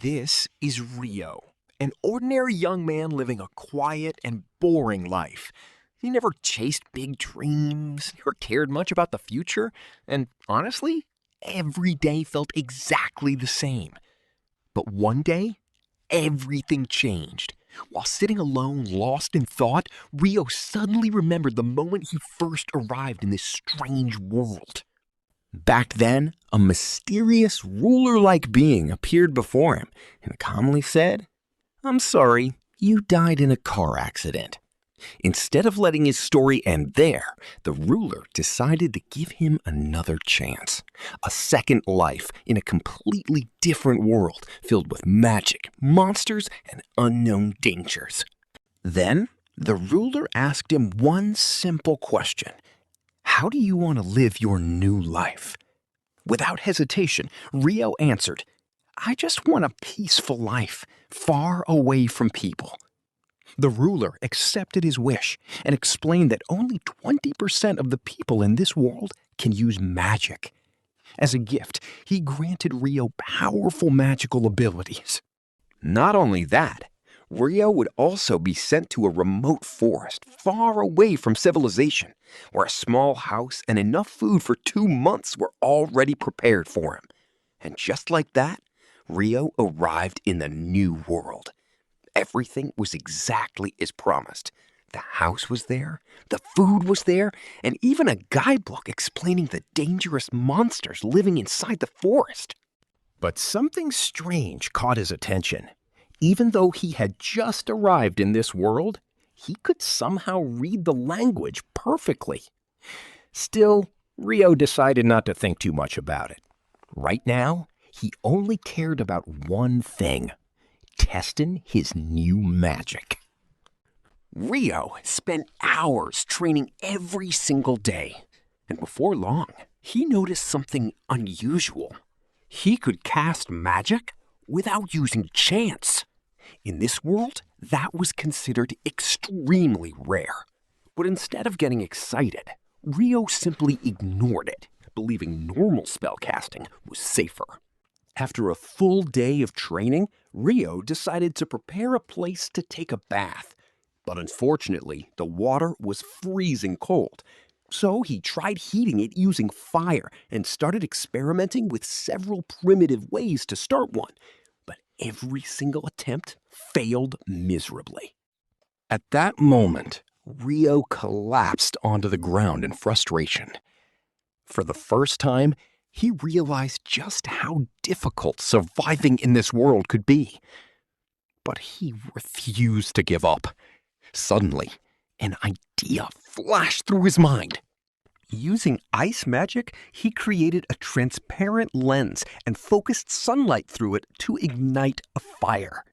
This is Rio, an ordinary young man living a quiet and boring life. He never chased big dreams, or cared much about the future, and honestly, every day felt exactly the same. But one day, everything changed. While sitting alone, lost in thought, Rio suddenly remembered the moment he first arrived in this strange world. Back then, a mysterious ruler-like being appeared before him and calmly said, "I'm sorry, you died in a car accident." Instead of letting his story end there, the ruler decided to give him another chance, a second life in a completely different world filled with magic, monsters, and unknown dangers. Then, the ruler asked him one simple question. How do you want to live your new life? Without hesitation, Rio answered, I just want a peaceful life, far away from people. The ruler accepted his wish and explained that only 20% of the people in this world can use magic. As a gift, he granted Rio powerful magical abilities. Not only that, Rio would also be sent to a remote forest far away from civilization, where a small house and enough food for 2 months were already prepared for him. And just like that, Rio arrived in the new world. Everything was exactly as promised. The house was there, the food was there, and even a guidebook explaining the dangerous monsters living inside the forest. But something strange caught his attention. Even though he had just arrived in this world, he could somehow read the language perfectly. Still, Rio decided not to think too much about it. Right now, he only cared about one thing: testing his new magic. Rio spent hours training every single day, and before long, he noticed something unusual. He could cast magic without using chance. In this world, that was considered extremely rare. But instead of getting excited, Rio simply ignored it, believing normal spellcasting was safer. After a full day of training, Rio decided to prepare a place to take a bath. But unfortunately, the water was freezing cold. So he tried heating it using fire and started experimenting with several primitive ways to start one. But every single attempt failed miserably. At that moment, Rio collapsed onto the ground in frustration. For the first time, he realized just how difficult surviving in this world could be. But he refused to give up. Suddenly, an idea flashed through his mind. Using ice magic, he created a transparent lens and focused sunlight through it to ignite a fire.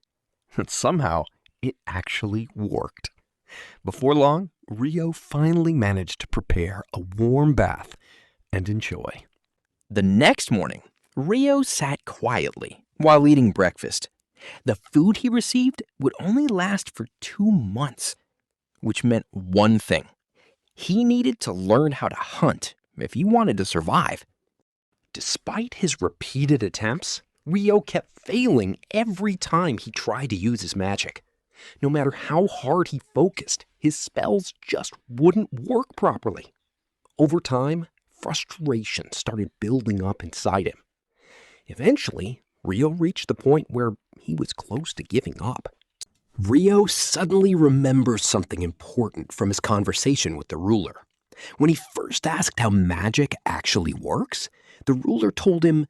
And somehow, it actually worked. Before long, Rio finally managed to prepare a warm bath and enjoy. The next morning, Rio sat quietly while eating breakfast. The food he received would only last for 2 months, which meant one thing. He needed to learn how to hunt if he wanted to survive. Despite his repeated attempts, Rio kept failing every time he tried to use his magic. No matter how hard he focused, his spells just wouldn't work properly. Over time, frustration started building up inside him. Eventually, Rio reached the point where he was close to giving up. Rio suddenly remembers something important from his conversation with the ruler. When he first asked how magic actually works, the ruler told him,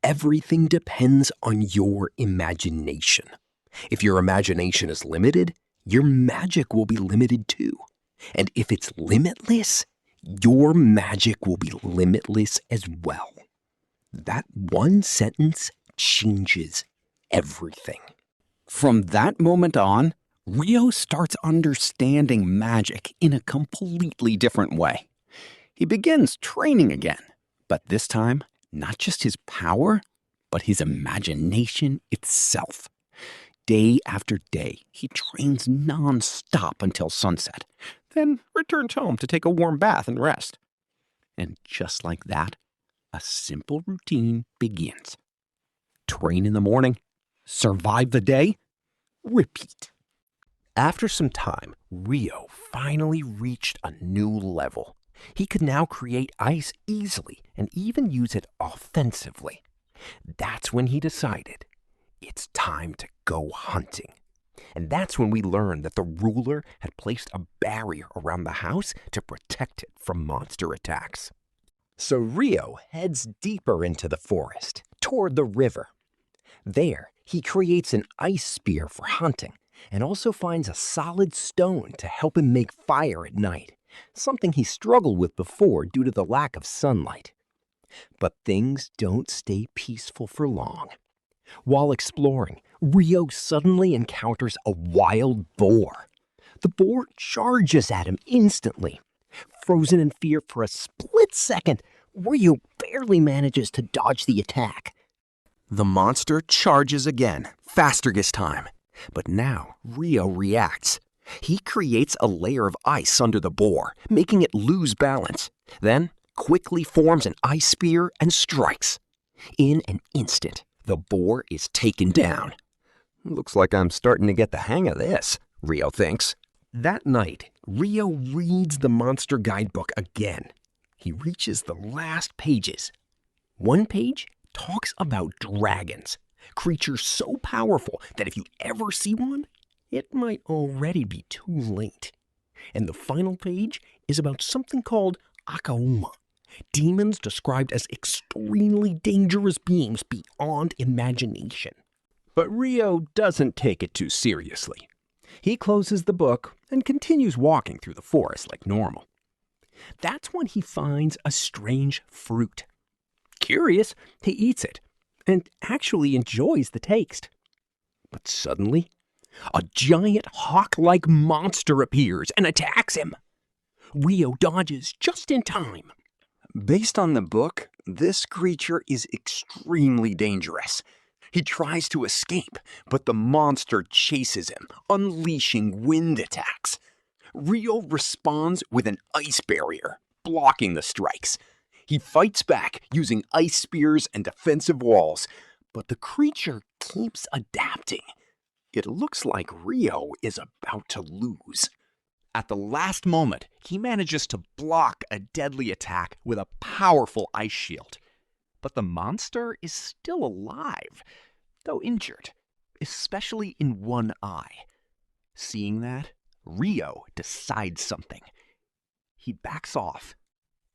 "Everything depends on your imagination. If your imagination is limited, your magic will be limited too. And if it's limitless, your magic will be limitless as well." That one sentence changes everything. From that moment on, Rio starts understanding magic in a completely different way. He begins training again, but this time, not just his power, but his imagination itself. Day after day, he trains non-stop until sunset, then returns home to take a warm bath and rest. And just like that, a simple routine begins. Train in the morning, Survive the day? Repeat. After some time, Rio finally reached a new level. He could now create ice easily and even use it offensively. That's when he decided it's time to go hunting. And that's when we learned that the ruler had placed a barrier around the house to protect it from monster attacks. So Rio heads deeper into the forest, toward the river. There, he creates an ice spear for hunting and also finds a solid stone to help him make fire at night, something he struggled with before due to the lack of sunlight. But things don't stay peaceful for long. While exploring, Rio suddenly encounters a wild boar. The boar charges at him instantly. Frozen in fear for a split second, Rio barely manages to dodge the attack. The monster charges again, faster this time. But now, Rio reacts. He creates a layer of ice under the boar, making it lose balance. Then, quickly forms an ice spear and strikes. In an instant, the boar is taken down. Looks like I'm starting to get the hang of this, Rio thinks. That night, Rio reads the monster guidebook again. He reaches the last pages. One page talks about dragons, creatures so powerful that if you ever see one, it might already be too late. And the final page is about something called Akauma, demons described as extremely dangerous beings beyond imagination. But Rio doesn't take it too seriously. He closes the book and continues walking through the forest like normal. That's when he finds a strange fruit. Curious, he eats it and actually enjoys the taste. But suddenly, a giant hawk-like monster appears and attacks him. Rio dodges just in time. Based on the book, this creature is extremely dangerous. He tries to escape, but the monster chases him, unleashing wind attacks. Rio responds with an ice barrier, blocking the strikes. He fights back using ice spears and defensive walls, but the creature keeps adapting. It looks like Rio is about to lose. At the last moment, he manages to block a deadly attack with a powerful ice shield. But the monster is still alive, though injured, especially in one eye. Seeing that, Rio decides something. He backs off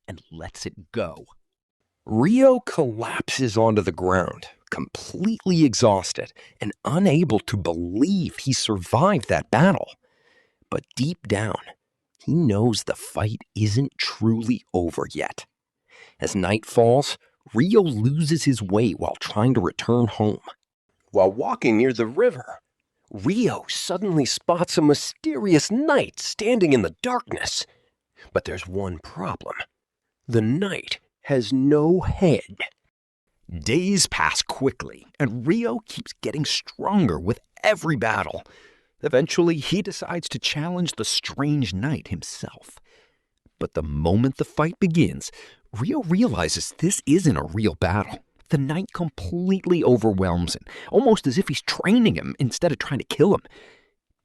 and lets it go. Rio collapses onto the ground, completely exhausted and unable to believe he survived that battle. But deep down, he knows the fight isn't truly over yet. As night falls, Rio loses his way while trying to return home. While walking near the river, Rio suddenly spots a mysterious knight standing in the darkness. But there's one problem. The knight has no head. Days pass quickly, and Rio keeps getting stronger with every battle. Eventually, he decides to challenge the strange knight himself. But the moment the fight begins, Rio realizes this isn't a real battle. The knight completely overwhelms him, almost as if he's training him instead of trying to kill him.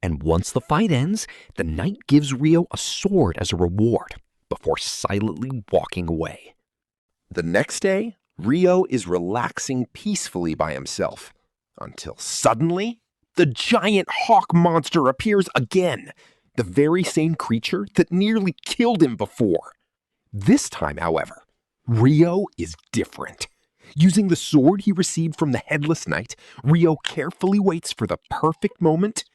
And once the fight ends, the knight gives Rio a sword as a reward, before silently walking away. The next day, Rio is relaxing peacefully by himself, until suddenly, the giant hawk monster appears again, the very same creature that nearly killed him before. This time, however, Rio is different. Using the sword he received from the headless knight, Rio carefully waits for the perfect moment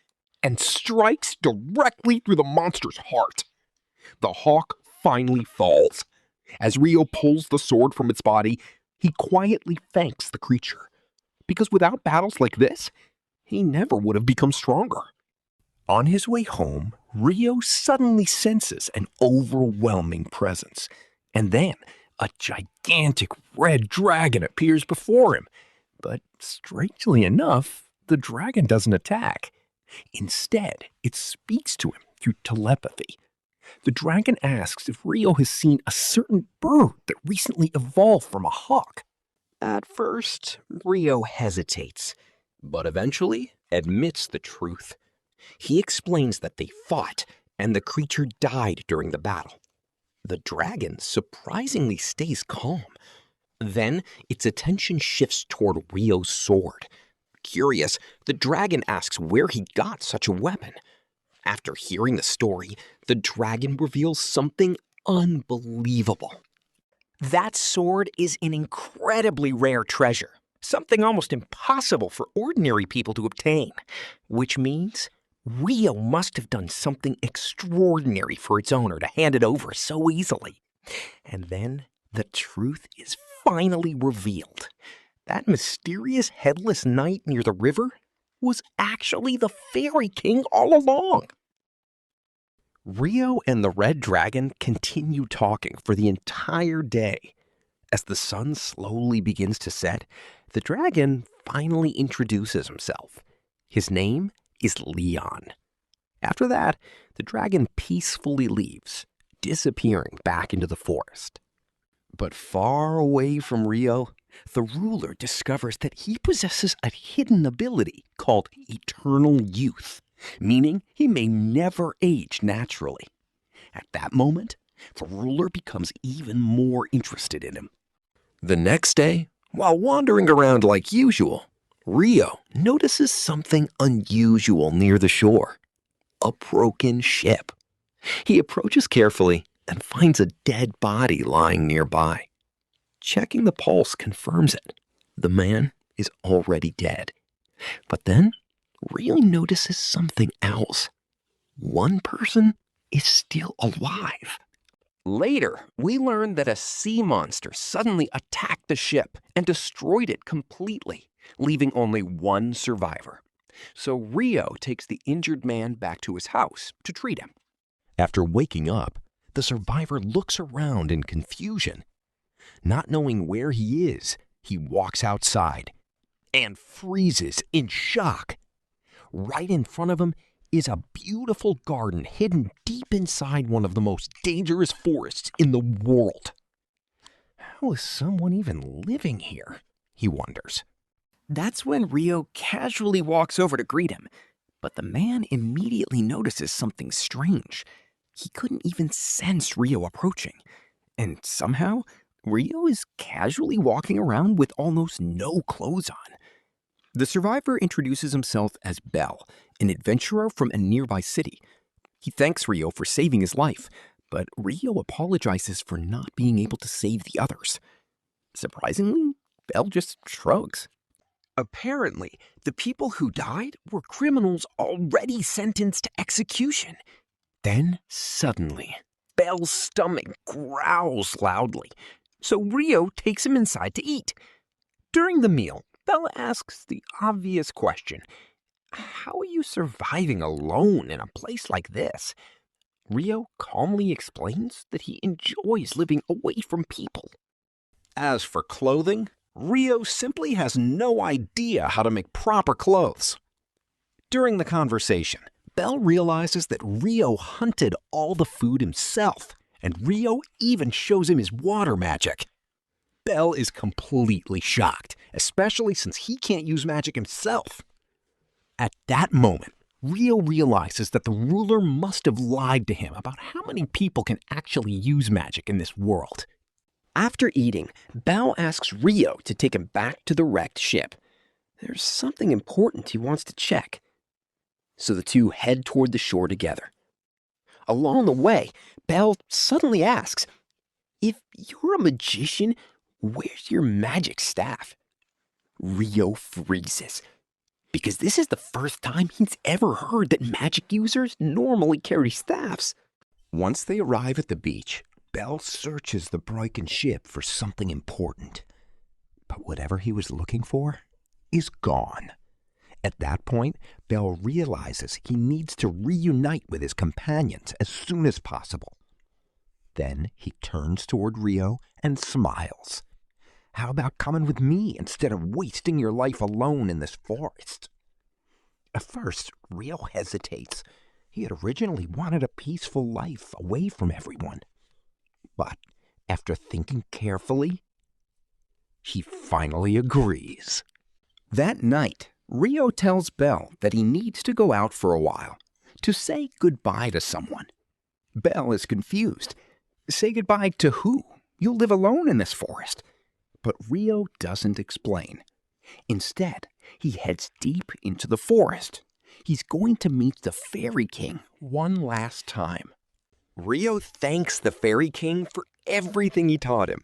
and strikes directly through the monster's heart. The hawk finally falls. As Rio pulls the sword from its body, he quietly thanks the creature, because without battles like this, he never would have become stronger. On his way home, Rio suddenly senses an overwhelming presence, and then a gigantic red dragon appears before him. But strangely enough, the dragon doesn't attack. Instead, it speaks to him through telepathy. The dragon asks if Rio has seen a certain bird that recently evolved from a hawk. At first, Rio hesitates. but eventually admits the truth. He explains that they fought and the creature died during the battle. The dragon surprisingly stays calm. Then its attention shifts toward Rio's sword. Curious, the dragon asks where he got such a weapon. After hearing the story, the dragon reveals something unbelievable. That sword is an incredibly rare treasure, something almost impossible for ordinary people to obtain, which means Rio must have done something extraordinary for its owner to hand it over so easily. And then the truth is finally revealed. That mysterious headless knight near the river was actually the Fairy King all along. Rio and the Red Dragon continue talking for the entire day. As the sun slowly begins to set, the dragon finally introduces himself. His name is Leon. After that, the dragon peacefully leaves, disappearing back into the forest. But far away from Rio, the ruler discovers that he possesses a hidden ability called eternal youth, meaning he may never age naturally. At that moment, the ruler becomes even more interested in him. The next day, while wandering around like usual, Rio notices something unusual near the shore. A broken ship. He approaches carefully and finds a dead body lying nearby. Checking the pulse confirms it. The man is already dead. But then Rio notices something else. One person is still alive. Later, we learn that a sea monster suddenly attacked the ship and destroyed it completely, leaving only one survivor. So Rio takes the injured man back to his house to treat him. After waking up, the survivor looks around in confusion. Not knowing where he is, he walks outside and freezes in shock. Right in front of him is a beautiful garden hidden deep inside one of the most dangerous forests in the world. How is someone even living here? He wonders. That's when Rio casually walks over to greet him, but the man immediately notices something strange. He couldn't even sense Rio approaching, and somehow Rio is casually walking around with almost no clothes on. The survivor introduces himself as Bell, an adventurer from a nearby city. He thanks Rio for saving his life, but Rio apologizes for not being able to save the others. Surprisingly, Bell just shrugs. Apparently, the people who died were criminals already sentenced to execution. Then, suddenly, Bell's stomach growls loudly, so Rio takes him inside to eat. During the meal, Bell asks the obvious question, how are you surviving alone in a place like this? Rio calmly explains that he enjoys living away from people. As for clothing, Rio simply has no idea how to make proper clothes. During the conversation, Bell realizes that Rio hunted all the food himself, and Rio even shows him his water magic. Bell is completely shocked, especially since he can't use magic himself. At that moment, Rio realizes that the ruler must have lied to him about how many people can actually use magic in this world. After eating, Bao asks Rio to take him back to the wrecked ship. There's something important he wants to check. So the two head toward the shore together. Along the way, Belle suddenly asks, if you're a magician, where's your magic staff? Rio freezes, because this is the first time he's ever heard that magic users normally carry staffs. Once they arrive at the beach, Belle searches the broken ship for something important. But whatever he was looking for is gone. At that point, Belle realizes he needs to reunite with his companions as soon as possible. Then he turns toward Rio and smiles. How about coming with me instead of wasting your life alone in this forest? At first, Rio hesitates. He had originally wanted a peaceful life away from everyone. But after thinking carefully, he finally agrees. That night, Rio tells Belle that he needs to go out for a while to say goodbye to someone. Belle is confused. Say goodbye to who? You'll live alone in this forest. But Rio doesn't explain. Instead, he heads deep into the forest. He's going to meet the Fairy King one last time. Rio thanks the Fairy King for everything he taught him,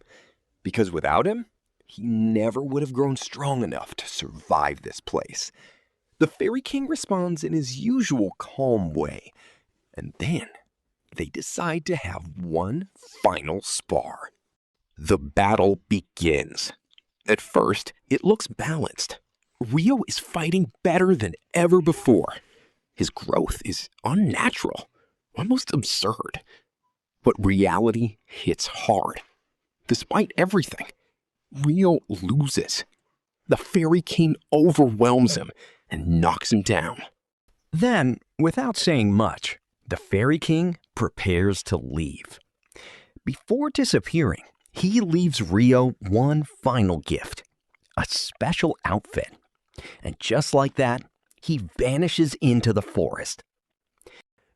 because without him, he never would have grown strong enough to survive this place. The Fairy King responds in his usual calm way, and then they decide to have one final spar. The battle begins. At first, it looks balanced. Rio is fighting better than ever before. His growth is unnatural, almost absurd. But reality hits hard. Despite everything, Rio loses. The Fairy King overwhelms him and knocks him down. Then, without saying much, the Fairy King prepares to leave. Before disappearing, he leaves Rio one final gift, a special outfit. And just like that, he vanishes into the forest.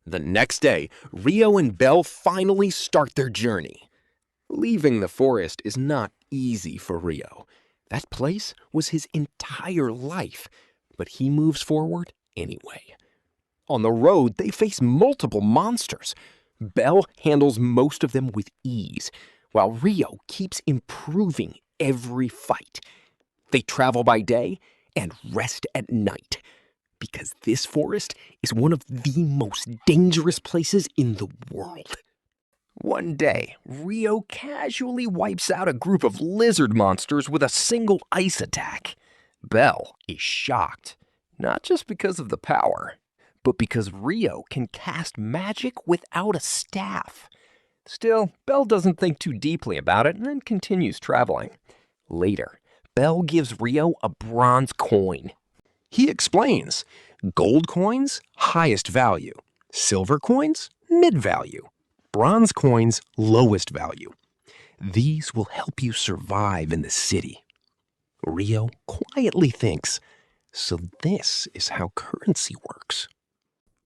The next day, Rio and Belle finally start their journey. Leaving the forest is not easy for Rio. That place was his entire life, but he moves forward anyway. On the road, they face multiple monsters. Belle handles most of them with ease, while Rio keeps improving every fight. They travel by day and rest at night, because this forest is one of the most dangerous places in the world. One day, Rio casually wipes out a group of lizard monsters with a single ice attack. Belle is shocked, not just because of the power, but because Rio can cast magic without a staff. Still, Belle doesn't think too deeply about it and continues traveling. Later, Belle gives Rio a bronze coin. He explains, gold coins, highest value. Silver coins, mid-value. Bronze coins, lowest value. These will help you survive in the city. Rio quietly thinks, so this is how currency works.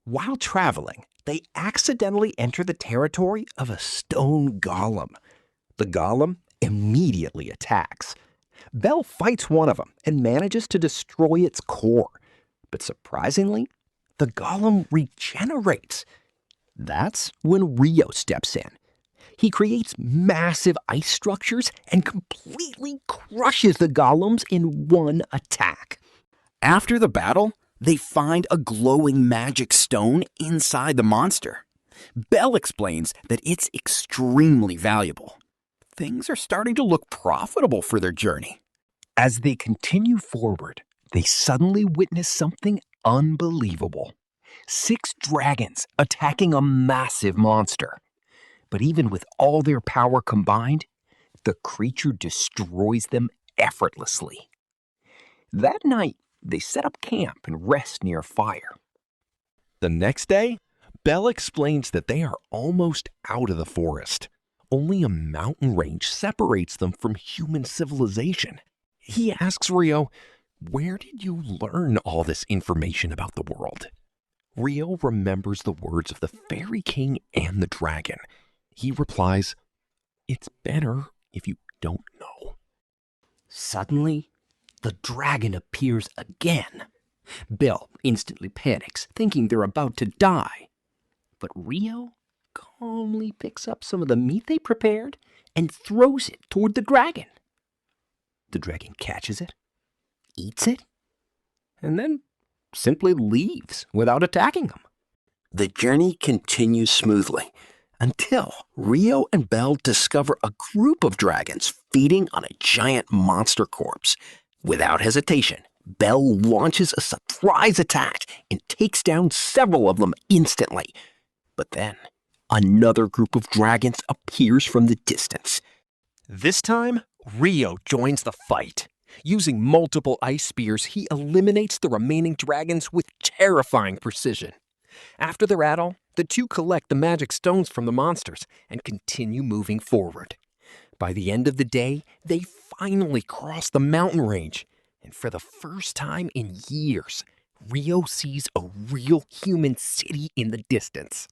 While traveling, they accidentally enter the territory of a stone golem. The golem immediately attacks. Belle fights one of them and manages to destroy its core. But surprisingly, the golem regenerates. That's when Rio steps in. He creates massive ice structures and completely crushes the golems in one attack. After the battle, they find a glowing magic stone inside the monster. Belle explains that it's extremely valuable. Things are starting to look profitable for their journey. As they continue forward, they suddenly witness something unbelievable. 6 dragons attacking a massive monster. But even with all their power combined, the creature destroys them effortlessly. That night, they set up camp and rest near a fire. The next day, Belle explains that they are almost out of the forest. Only a mountain range separates them from human civilization. He asks Rio, where did you learn all this information about the world? Rio remembers the words of the Fairy King and the dragon. He replies, it's better if you don't know. Suddenly, the dragon appears again. Belle instantly panics, thinking they're about to die. But Rio calmly picks up some of the meat they prepared and throws it toward the dragon. The dragon catches it, eats it, and then simply leaves without attacking them. The journey continues smoothly until Rio and Belle discover a group of dragons feeding on a giant monster corpse. Without hesitation, Belle launches a surprise attack and takes down several of them instantly. But then, another group of dragons appears from the distance. This time, Rio joins the fight. Using multiple ice spears, he eliminates the remaining dragons with terrifying precision. After the battle, the two collect the magic stones from the monsters and continue moving forward. By the end of the day, they finally cross the mountain range, And for the first time in years, Rio sees a real human city in the distance.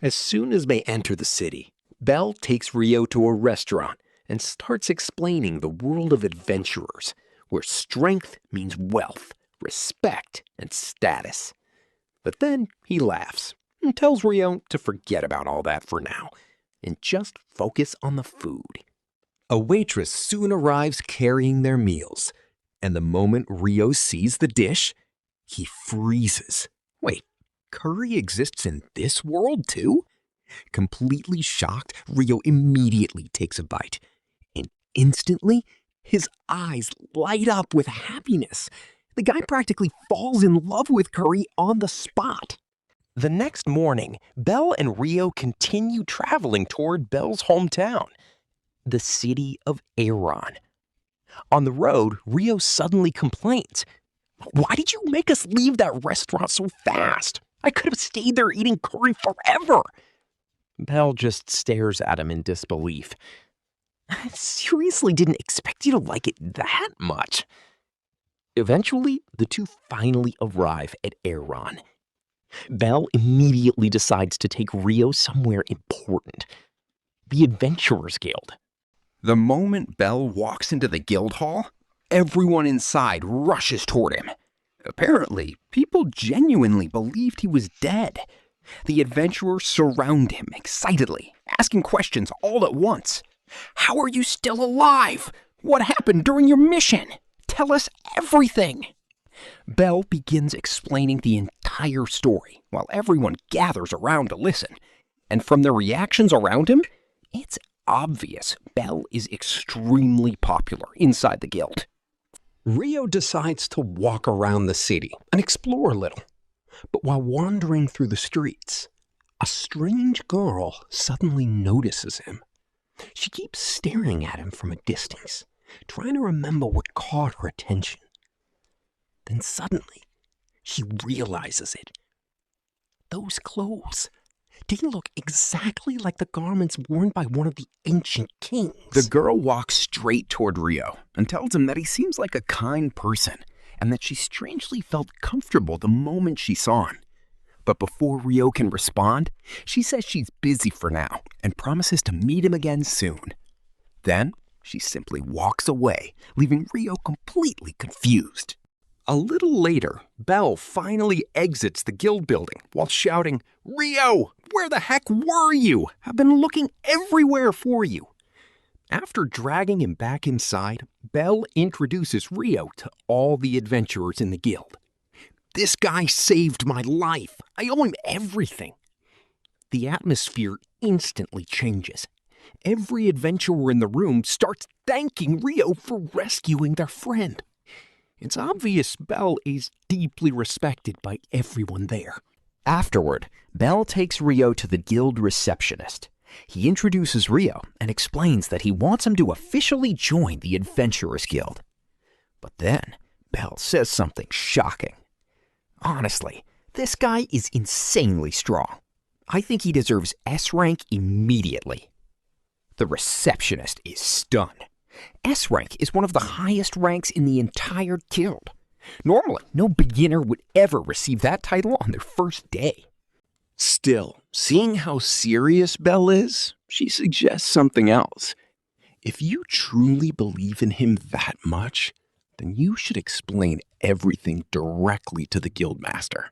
As soon as they enter the city, Belle takes Rio to a restaurant and starts explaining the world of adventurers, where strength means wealth, respect, and status. But then he laughs and tells Rio to forget about all that for now and just focus on the food. A waitress soon arrives carrying their meals, and the moment Rio sees the dish, he freezes. Wait, curry exists in this world too? Completely shocked, Rio immediately takes a bite, and instantly, his eyes light up with happiness. The guy practically falls in love with curry on the spot. The next morning, Belle and Rio continue traveling toward Belle's hometown, the city of Aaron. On the road, Rio suddenly complains. Why did you make us leave that restaurant so fast? I could have stayed there eating curry forever. Belle just stares at him in disbelief. I seriously didn't expect you to like it that much. Eventually, the two finally arrive at Aaron. Belle immediately decides to take Rio somewhere important, the Adventurers Guild. The moment Belle walks into the guild hall, everyone inside rushes toward him. Apparently, people genuinely believed he was dead. The adventurers surround him excitedly, asking questions all at once. How are you still alive? What happened during your mission? Tell us everything. Belle begins explaining the entire story while everyone gathers around to listen. And from the reactions around him, it's obvious Belle is extremely popular inside the guild. Rio decides to walk around the city and explore a little. But while wandering through the streets, a strange girl suddenly notices him. She keeps staring at him from a distance, trying to remember what caught her attention. Then suddenly, she realizes it. Those clothes, they look exactly like the garments worn by one of the ancient kings. The girl walks straight toward Rio and tells him that he seems like a kind person and that she strangely felt comfortable the moment she saw him. But before Rio can respond, she says she's busy for now and promises to meet him again soon. Then she simply walks away, leaving Rio completely confused. A little later, Belle finally exits the guild building while shouting, "Rio, where the heck were you? I've been looking everywhere for you." After dragging him back inside, Belle introduces Rio to all the adventurers in the guild. "This guy saved my life. I owe him everything." The atmosphere instantly changes. Every adventurer in the room starts thanking Rio for rescuing their friend. It's obvious Belle is deeply respected by everyone there. Afterward, Belle takes Rio to the guild receptionist. He introduces Rio and explains that he wants him to officially join the Adventurers Guild. But then, Belle says something shocking. "Honestly, this guy is insanely strong. I think he deserves S rank immediately." The receptionist is stunned. S rank is one of the highest ranks in the entire guild. Normally, no beginner would ever receive that title on their first day. Still, seeing how serious Belle is, she suggests something else. If you truly believe in him that much, then you should explain everything directly to the guildmaster.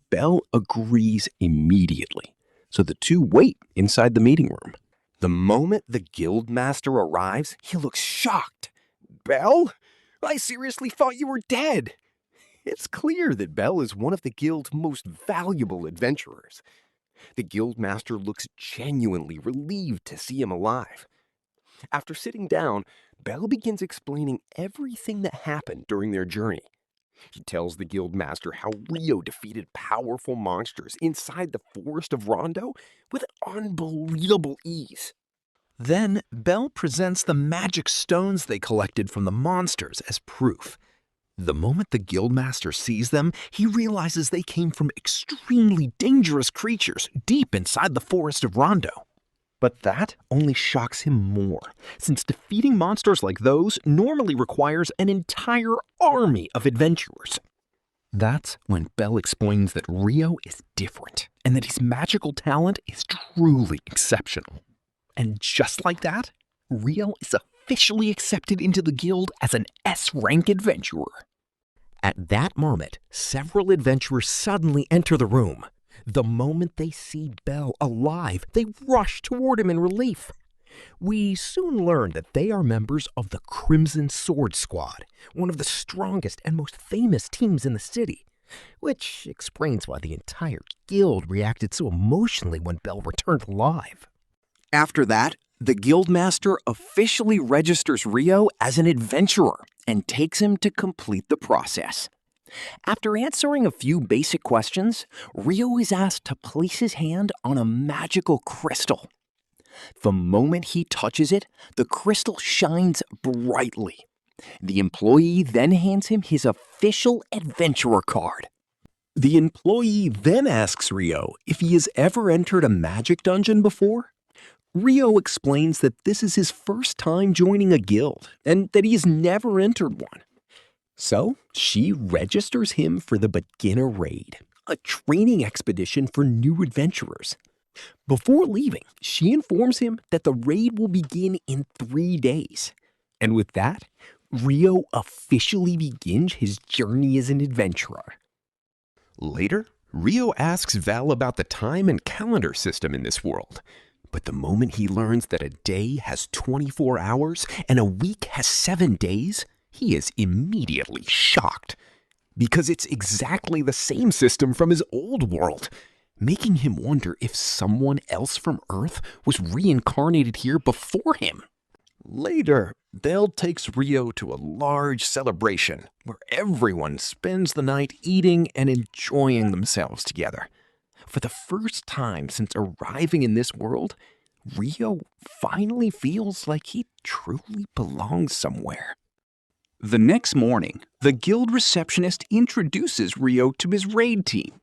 Belle agrees immediately, so the two wait inside the meeting room. The moment the guildmaster arrives, he looks shocked. "Belle? I seriously thought you were dead." It's clear that Belle is one of the guild's most valuable adventurers. The guildmaster looks genuinely relieved to see him alive. After sitting down, Belle begins explaining everything that happened during their journey. He tells the guildmaster how Rio defeated powerful monsters inside the forest of Rondo with unbelievable ease. Then, Belle presents the magic stones they collected from the monsters as proof. The moment the guildmaster sees them, he realizes they came from extremely dangerous creatures deep inside the forest of Rondo. But that only shocks him more, since defeating monsters like those normally requires an entire army of adventurers. That's when Belle explains that Rio is different, and that his magical talent is truly exceptional. And just like that, Rio is officially accepted into the guild as an S-rank adventurer. At that moment, several adventurers suddenly enter the room. The moment they see Belle alive, they rush toward him in relief. We soon learn that they are members of the Crimson Sword Squad, one of the strongest and most famous teams in the city, which explains why the entire guild reacted so emotionally when Belle returned alive. After that, the Guildmaster officially registers Rio as an adventurer and takes him to complete the process. After answering a few basic questions, Rio is asked to place his hand on a magical crystal. The moment he touches it, the crystal shines brightly. The employee then hands him his official adventurer card. The employee then asks Rio if he has ever entered a magic dungeon before. Rio explains that this is his first time joining a guild and that he has never entered one. So she registers him for the beginner raid, a training expedition for new adventurers. Before leaving, she informs him that the raid will begin in 3 days. And with that, Rio officially begins his journey as an adventurer. Later, Rio asks Val about the time and calendar system in this world. But the moment he learns that a day has 24 hours and a week has 7 days, he is immediately shocked. Because it's exactly the same system from his old world, making him wonder if someone else from Earth was reincarnated here before him. Later, Belle takes Rio to a large celebration where everyone spends the night eating and enjoying themselves together. For the first time since arriving in this world, Rio finally feels like he truly belongs somewhere. The next morning, the guild receptionist introduces Rio to his raid team.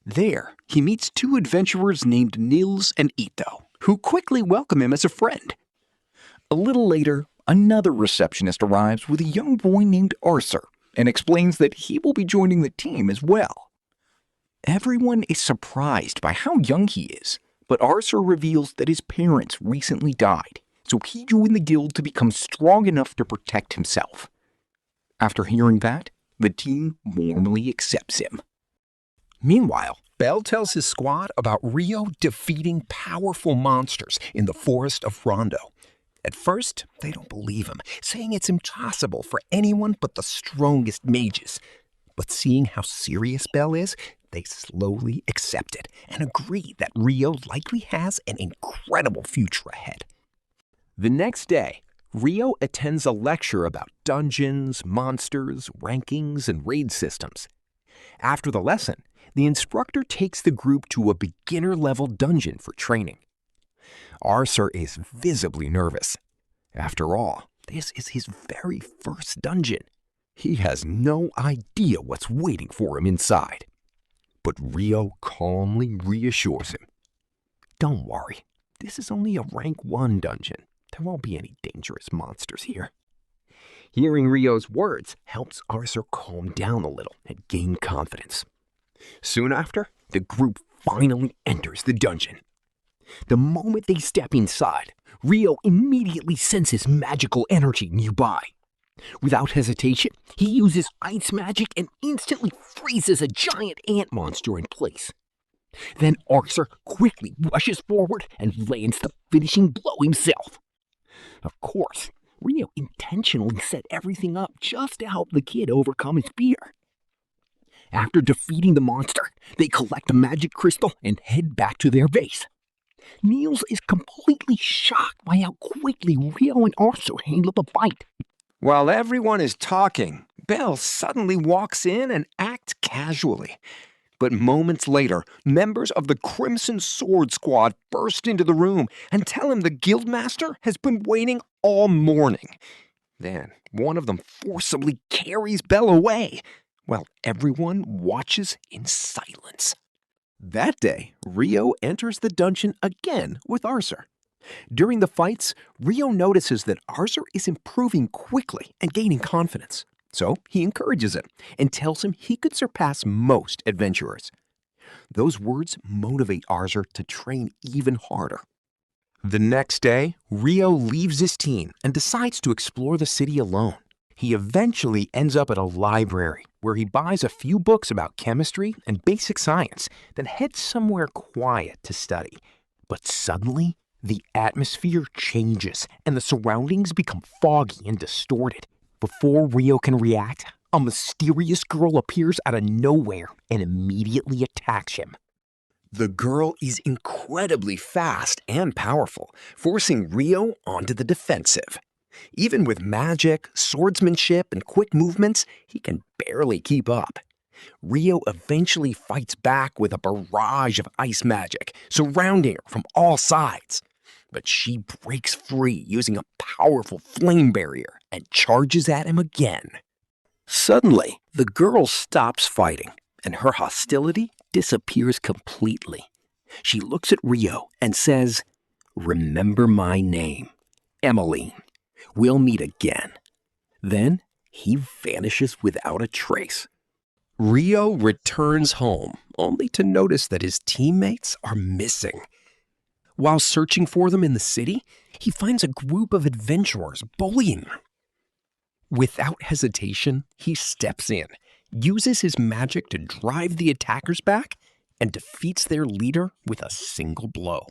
There, he meets 2 adventurers named Nils and Ito, who quickly welcome him as a friend. A little later, another receptionist arrives with a young boy named Arthur and explains that he will be joining the team as well. Everyone is surprised by how young he is, but Arthur reveals that his parents recently died, so he joined the guild to become strong enough to protect himself. After hearing that, the team warmly accepts him. Meanwhile, Belle tells his squad about Rio defeating powerful monsters in the forest of Rondo. At first, they don't believe him, saying it's impossible for anyone but the strongest mages. But seeing how serious Belle is, they slowly accept it and agree that Rio likely has an incredible future ahead. The next day, Rio attends a lecture about dungeons, monsters, rankings, and raid systems. After the lesson, the instructor takes the group to a beginner-level dungeon for training. Arthur is visibly nervous. After all, this is his very first dungeon. He has no idea what's waiting for him inside. But Rio calmly reassures him. Don't worry, this is only a rank 1 dungeon. There won't be any dangerous monsters here. Hearing Rio's words helps Arthur calm down a little and gain confidence. Soon after, the group finally enters the dungeon. The moment they step inside, Rio immediately senses magical energy nearby. Without hesitation, he uses ice magic and instantly freezes a giant ant monster in place. Then Arthur quickly rushes forward and lands the finishing blow himself. Of course, Rio intentionally set everything up just to help the kid overcome his fear. After defeating the monster, they collect a magic crystal and head back to their base. Niels is completely shocked by how quickly Rio and Arthur handle the fight. While everyone is talking, Belle suddenly walks in and acts casually. But moments later, members of the Crimson Sword Squad burst into the room and tell him the Guildmaster has been waiting all morning. Then one of them forcibly carries Belle away, while everyone watches in silence. That day, Rio enters the dungeon again with Arthur. During the fights, Rio notices that Arthur is improving quickly and gaining confidence. So he encourages him and tells him he could surpass most adventurers. Those words motivate Arthur to train even harder. The next day, Rio leaves his team and decides to explore the city alone. He eventually ends up at a library where he buys a few books about chemistry and basic science, then heads somewhere quiet to study. But suddenly, the atmosphere changes and the surroundings become foggy and distorted. Before Rio can react, a mysterious girl appears out of nowhere and immediately attacks him. The girl is incredibly fast and powerful, forcing Rio onto the defensive. Even with magic, swordsmanship, and quick movements, he can barely keep up. Rio eventually fights back with a barrage of ice magic, surrounding her from all sides. But she breaks free using a powerful flame barrier and charges at him again. Suddenly, the girl stops fighting, and her hostility disappears completely. She looks at Rio and says, "Remember my name, Emmeline. We'll meet again." Then he vanishes without a trace. Rio returns home, only to notice that his teammates are missing. While searching for them in the city, he finds a group of adventurers bullying him. Without hesitation, he steps in, uses his magic to drive the attackers back, and defeats their leader with a single blow.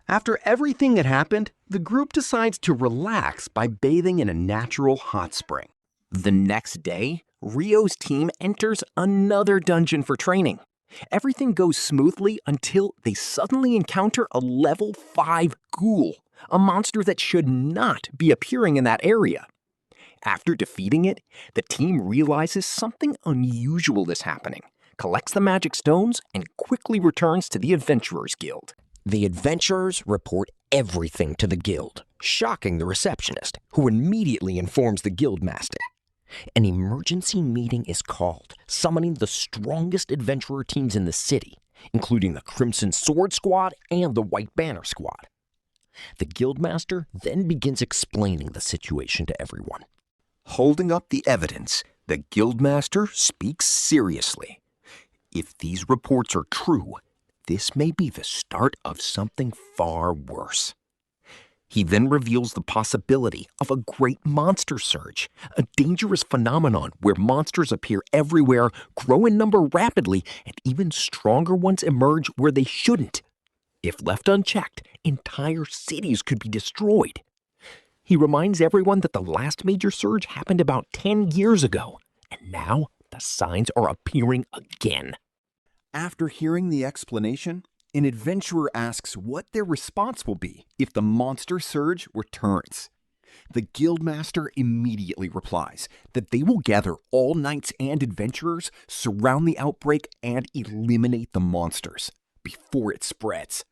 After everything had happened, the group decides to relax by bathing in a natural hot spring. The next day, Rio's team enters another dungeon for training. Everything goes smoothly until they suddenly encounter a level 5 ghoul, a monster that should not be appearing in that area. After defeating it, the team realizes something unusual is happening, collects the magic stones, and quickly returns to the Adventurers Guild. The adventurers report everything to the guild, shocking the receptionist, who immediately informs the guild master. An emergency meeting is called, summoning the strongest adventurer teams in the city, including the Crimson Sword Squad and the White Banner Squad. The guildmaster then begins explaining the situation to everyone. Holding up the evidence, the guildmaster speaks seriously. If these reports are true, this may be the start of something far worse. He then reveals the possibility of a great monster surge, a dangerous phenomenon where monsters appear everywhere, grow in number rapidly, and even stronger ones emerge where they shouldn't. If left unchecked, entire cities could be destroyed. He reminds everyone that the last major surge happened about 10 years ago, and now the signs are appearing again. After hearing the explanation, an adventurer asks what their response will be if the monster surge returns. The guildmaster immediately replies that they will gather all knights and adventurers, surround the outbreak, and eliminate the monsters before it spreads.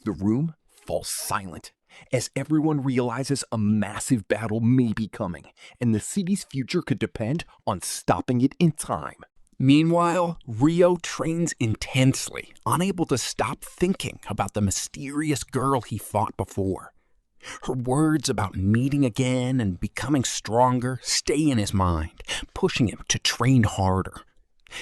The room falls silent as everyone realizes a massive battle may be coming, and the city's future could depend on stopping it in time. Meanwhile, Rio trains intensely, unable to stop thinking about the mysterious girl he fought before. Her words about meeting again and becoming stronger stay in his mind, pushing him to train harder.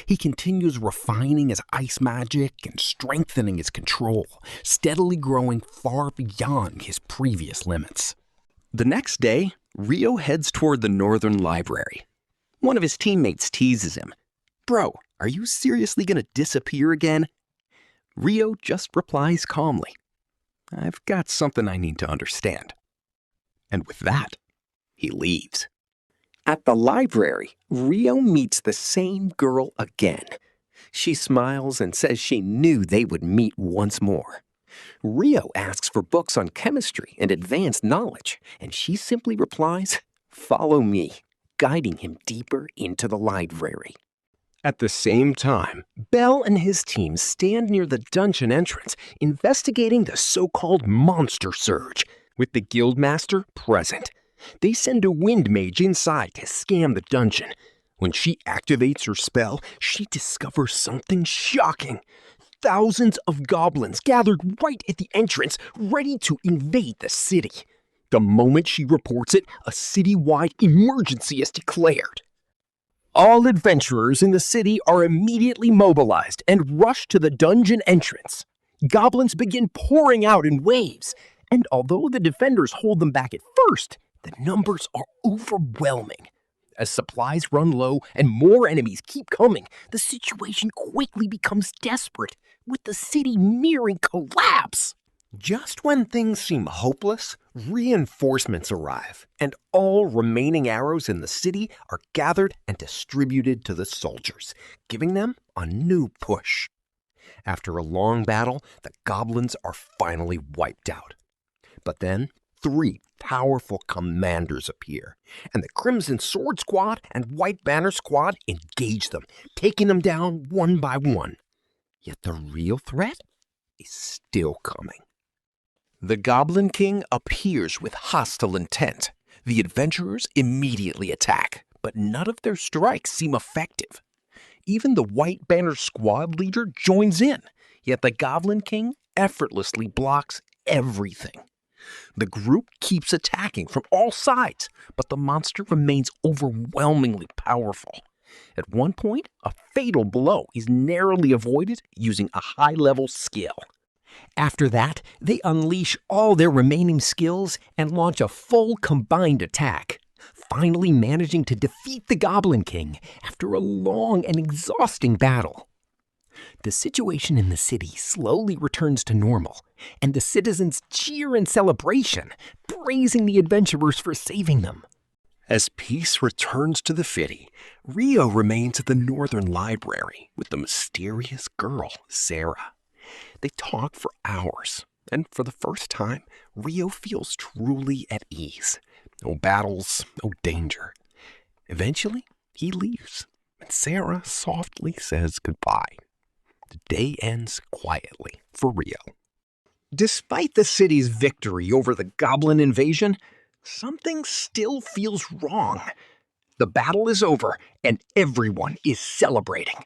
He continues refining his ice magic and strengthening his control, steadily growing far beyond his previous limits. The next day, Rio heads toward the Northern Library. One of his teammates teases him. "Bro, are you seriously gonna disappear again?" Rio just replies calmly, "I've got something I need to understand." And with that, he leaves. At the library, Rio meets the same girl again. She smiles and says she knew they would meet once more. Rio asks for books on chemistry and advanced knowledge, and she simply replies, "Follow me," guiding him deeper into the library. At the same time, Bell and his team stand near the dungeon entrance, investigating the so-called monster surge, with the guildmaster present. They send a wind mage inside to scan the dungeon. When she activates her spell, she discovers something shocking. thousands of goblins gathered right at the entrance, ready to invade the city. The moment she reports it, a citywide emergency is declared. All adventurers in the city are immediately mobilized and rush to the dungeon entrance. Goblins begin pouring out in waves, and although the defenders hold them back at first, the numbers are overwhelming. As supplies run low and more enemies keep coming, the situation quickly becomes desperate, with the city nearing collapse. Just when things seem hopeless, reinforcements arrive, and all remaining arrows in the city are gathered and distributed to the soldiers, giving them a new push. After a long battle, the goblins are finally wiped out. But then, 3 powerful commanders appear, and the Crimson Sword Squad and White Banner Squad engage them, taking them down one by one. Yet the real threat is still coming. The Goblin King appears with hostile intent. The adventurers immediately attack, but none of their strikes seem effective. Even the White Banner Squad leader joins in, yet the Goblin King effortlessly blocks everything. The group keeps attacking from all sides, but the monster remains overwhelmingly powerful. At one point, a fatal blow is narrowly avoided using a high-level skill. After that, they unleash all their remaining skills and launch a full combined attack, finally managing to defeat the Goblin King after a long and exhausting battle. The situation in the city slowly returns to normal, and the citizens cheer in celebration, praising the adventurers for saving them. As peace returns to the city, Rio remains at the Northern Library with the mysterious girl, Sarah. They talk for hours, and for the first time, Rio feels truly at ease. No battles, no danger. Eventually, he leaves, and Sarah softly says goodbye. The day ends quietly for Rio. Despite the city's victory over the goblin invasion, something still feels wrong. The battle is over, and everyone is celebrating.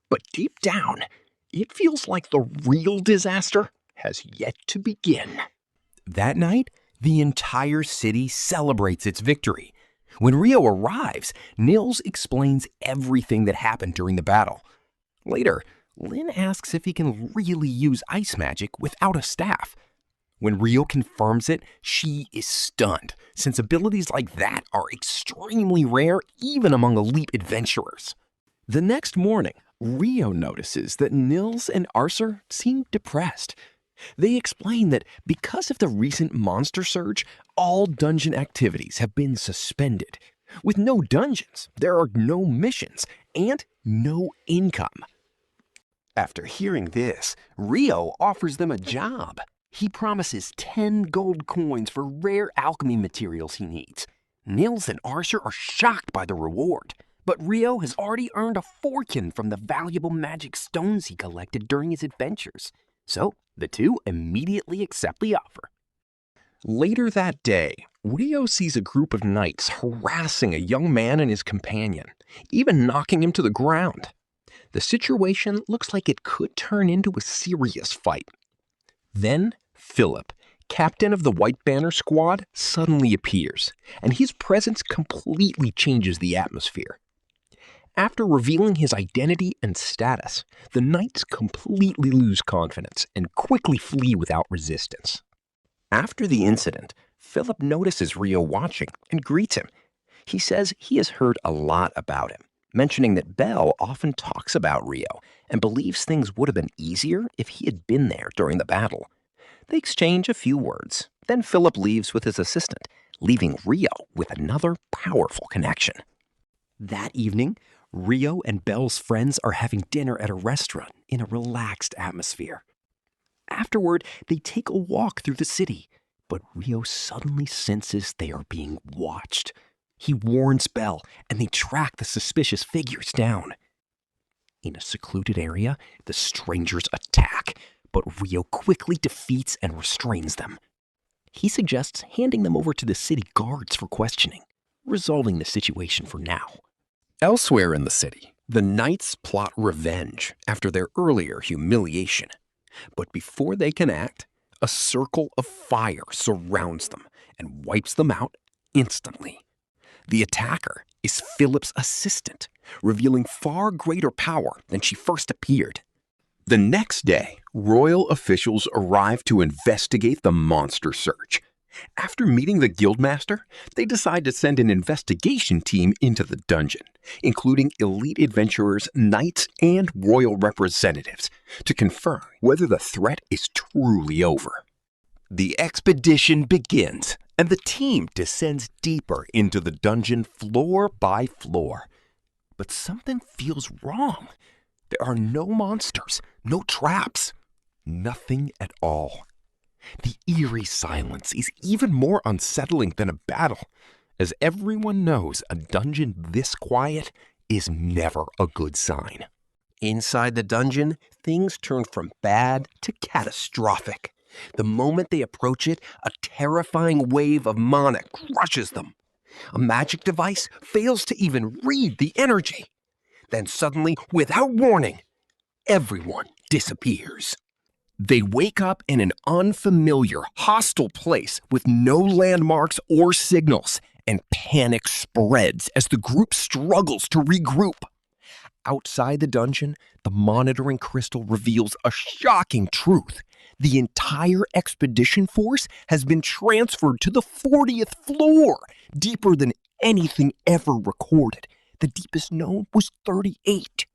But deep down, it feels like the real disaster has yet to begin. That night, the entire city celebrates its victory. When Rio arrives, Nils explains everything that happened during the battle. Later, Lynn asks if he can really use ice magic without a staff. When Rio confirms it, she is stunned, since abilities like that are extremely rare even among elite adventurers. The next morning, Rio notices that Nils and Arcer seem depressed. They explain that because of the recent monster surge, all dungeon activities have been suspended. With no dungeons, there are no missions and no income. After hearing this, Rio offers them a job. He promises 10 gold coins for rare alchemy materials he needs. Nils and Arcer are shocked by the reward, but Rio has already earned a fortune from the valuable magic stones he collected during his adventures. So the two immediately accept the offer. Later that day, Rio sees a group of knights harassing a young man and his companion, even knocking him to the ground. The situation looks like it could turn into a serious fight. Then Philip, captain of the White Banner Squad, suddenly appears, and his presence completely changes the atmosphere. After revealing his identity and status, the knights completely lose confidence and quickly flee without resistance. After the incident, Philip notices Rio watching and greets him. He says he has heard a lot about him, mentioning that Belle often talks about Rio and believes things would have been easier if he had been there during the battle. They exchange a few words, then Philip leaves with his assistant, leaving Rio with another powerful connection. That evening, Rio and Belle's friends are having dinner at a restaurant in a relaxed atmosphere. Afterward, they take a walk through the city, but Rio suddenly senses they are being watched. He warns Belle, and they track the suspicious figures down. In a secluded area, the strangers attack, but Rio quickly defeats and restrains them. He suggests handing them over to the city guards for questioning, resolving the situation for now. Elsewhere in the city, The knights plot revenge after their earlier humiliation. But before they can act, a circle of fire surrounds them and wipes them out instantly. The attacker is Philip's assistant, revealing far greater power than she first appeared. The next day, royal officials arrive to investigate the monster surge. After meeting the guildmaster, they decide to send an investigation team into the dungeon, including elite adventurers, knights, and royal representatives, to confirm whether the threat is truly over. The expedition begins, and the team descends deeper into the dungeon floor by floor. But something feels wrong. There are no monsters, no traps, nothing at all. The eerie silence is even more unsettling than a battle, as everyone knows a dungeon this quiet is never a good sign. Inside the dungeon, things turn from bad to catastrophic. The moment they approach it, a terrifying wave of mana crushes them. A magic device fails to even read the energy. Then suddenly, without warning, everyone disappears. They wake up in an unfamiliar, hostile place with no landmarks or signals, and panic spreads as the group struggles to regroup. Outside the dungeon, the monitoring crystal reveals a shocking truth. The entire expedition force has been transferred to the 40th floor, deeper than anything ever recorded. The deepest known was 38.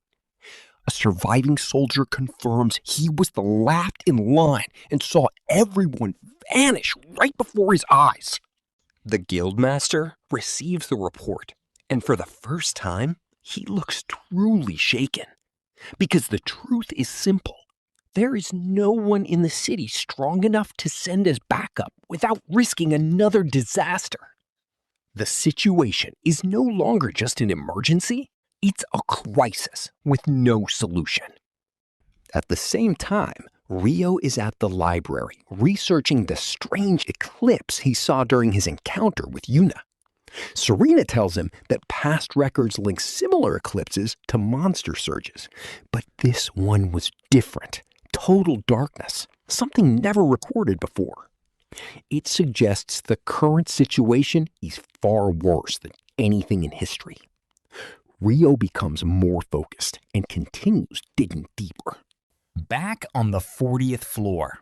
A surviving soldier confirms he was the last in line and saw everyone vanish right before his eyes. The guildmaster receives the report, and for the first time, he looks truly shaken. Because the truth is simple. There is no one in the city strong enough to send as backup without risking another disaster. The situation is no longer just an emergency. It's a crisis with no solution. At the same time, Rio is at the library researching the strange eclipse he saw during his encounter with Yuna. Serena tells him that past records link similar eclipses to monster surges, but this one was different. Total darkness, something never recorded before. It suggests the current situation is far worse than anything in history. Rio becomes more focused and continues digging deeper. Back on the 40th floor,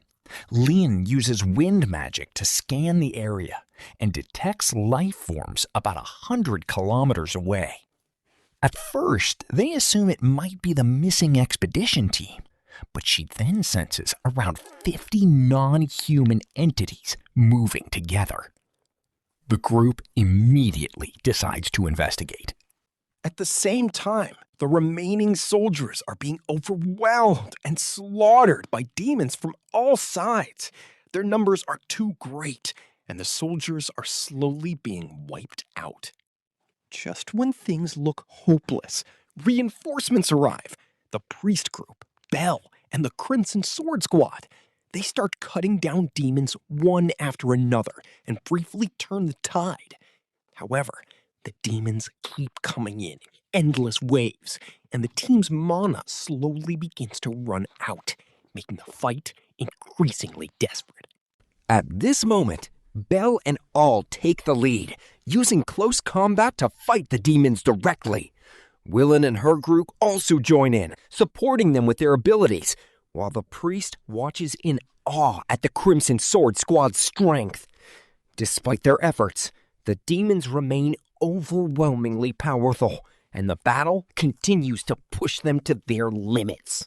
Lin uses wind magic to scan the area and detects life forms about 100 kilometers away. At first, they assume it might be the missing expedition team, but she then senses around 50 non-human entities moving together. The group immediately decides to investigate. At the same time, the remaining soldiers are being overwhelmed and slaughtered by demons from all sides. Their numbers are too great, and the soldiers are slowly being wiped out. Just when things look hopeless, reinforcements arrive. The priest group, Bell, and the Crimson Sword Squad. They start cutting down demons one after another and briefly turn the tide. However, the demons keep coming in endless waves, and the team's mana slowly begins to run out, making the fight increasingly desperate. At this moment, Bell and All take the lead, using close combat to fight the demons directly. Willen and her group also join in, supporting them with their abilities, while the priest watches in awe at the Crimson Sword Squad's strength. Despite their efforts, the demons remain overwhelmingly powerful, and the battle continues to push them to their limits.